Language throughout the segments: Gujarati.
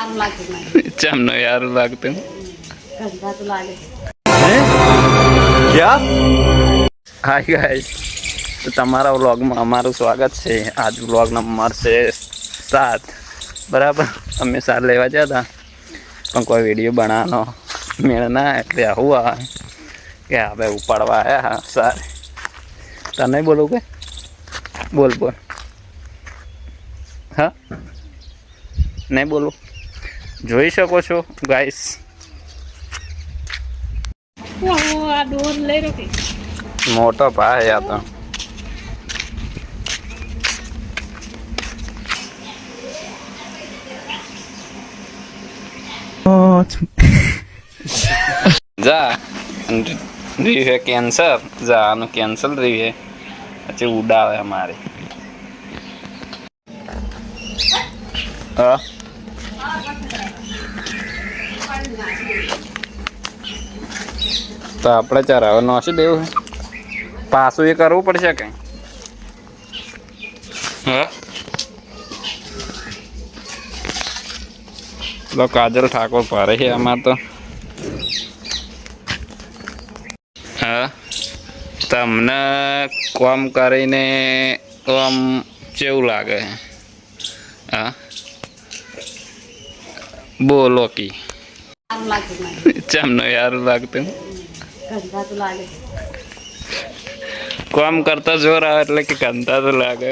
ચમનો યાર લાગતું क्या હાય ગાઈસ, તો તમારા વ્લોગમાં અમારું સ્વાગત છે. આજ વ્લોગ નંબર છે 7. બરાબર, અમે 7 લેવા ગયા હતા પણ કોઈ વિડીયો બનાવવાનો મેળ ના, એટલે આવું આવે કે હવે ઉપાડવા આવ્યા. હા સારી તને બોલું કે બોલ હા નહીં બોલું. જોઈ શકો છો ગાઈસ, મોટો ભાઈ આ તો. જા રહ્યું છે કેન્સર, જાનું કેન્સલ રહ્યું છે, પછી ઉડાવે અમારે. હા તો આપણે ચાર હવે નોસી દેવું છે, પાછું એ કરવું પડશે કઈ. હા તો કાજલ ઠાકોર ભારે છે અમાર તો. હા તમને કોમ કરીને આમ કેવું લાગે? હા બોલો કી ચમનો યાર લાગતું. કામ કરતા જોર આવે એટલે કે કંટા તો લાગે.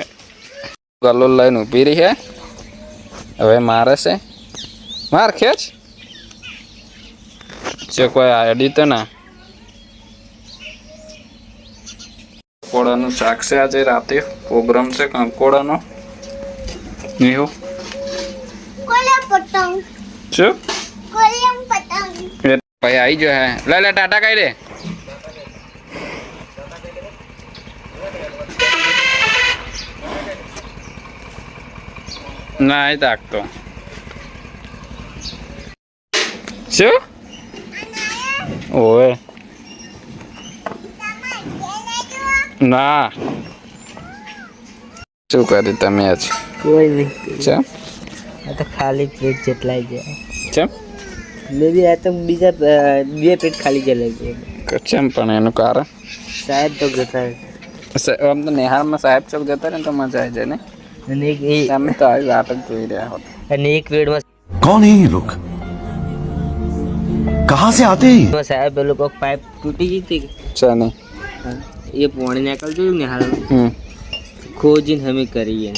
ગલો લઈને ઊભી રહી છે, હવે મારે છે માર ખેંચ છે. કોઈ આઈડી તો ના. કંકોડાનું શાક છે, આજે રાતે પ્રોગ્રામ છે કંકોડાનો. એવું શું ભાઈ આવી ગયો હે, લે લે ટાટા કઈ દે. ના એ તાકતો શું ઓવે ના. શું કર્યું તમે આજ? કોઈ નહીં, ચમ આ તો ખાલી પેટ જેટલાઈ ગયા. ચમ મે બી આ તો બીજા 2 પેટ ખાલી જલાઈ ગયા. ચમ પણ એનું કારણ સાહેબ તો જતા આમ તો નેહાળમાં સાહેબ ચોક જતા ને તો મજા આવી જાય ને. અને અમે તો આવી વાત જ જોઈ રહ્યા હોત. એક પેડમાં कौन है ये लोग कहाँ से आते हैं સાહેબ એ લોકો પાઇપ તૂટી ગઈ હતી, છે નહીં એ પાણી નીકળ જોયું ને હાલ હમ ખોજીને અમે કરીએ.